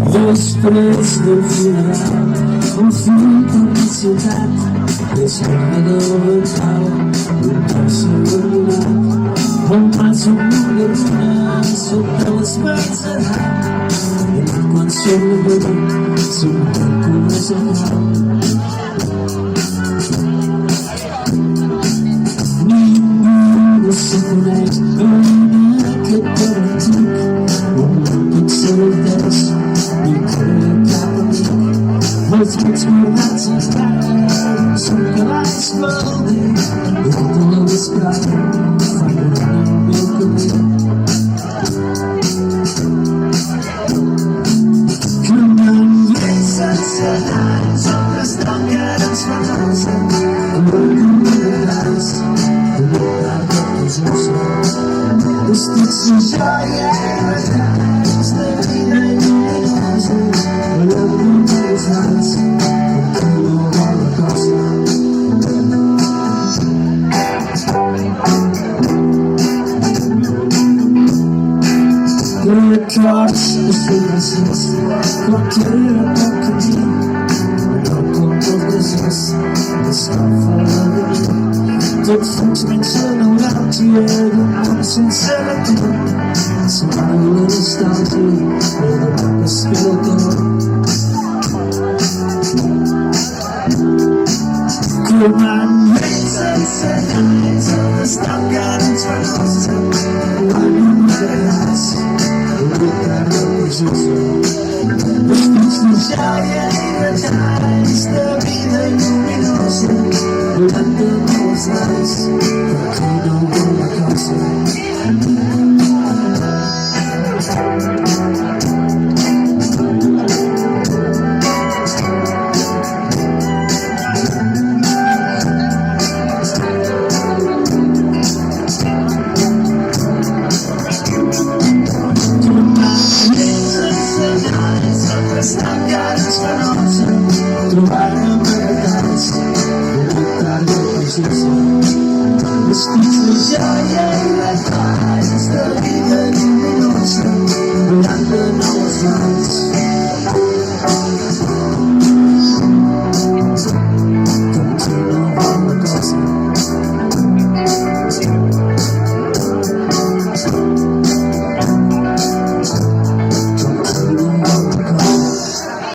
Després del funeral, un fill per la ciutat, deixava de vental, un tercer abandonat, on passa un munt de ruïnes sota les mans de dalt, i quan som la boca, som tan colors en blau. Ningú no se coneix en aquest poble antic, on no pot ser entès ni crea cap amic. Els mots guardats encara són cavalls pel bé, i tota la vesprada fan volar el meu camí. Caminant vells sense anys, ombres tanquen ens fantasen, amb el llum de vegades, de l'hora de posar-se. Vestits de joia i retrats de vida lluminosa, a la llum de les mans, com no vol la cosa. Records escurecidos, qualquer poc camí, però com tot desgast, l'escalfa de mi. Tot fons menys la neuràlgia d'un món sense retorn, s'amaga la nostàlgia, però de poc espera el torn. Cremant vells sense anys, on estan garants fenosa, quan un vegades, el retard del Jesús. Vestits de joia i retrats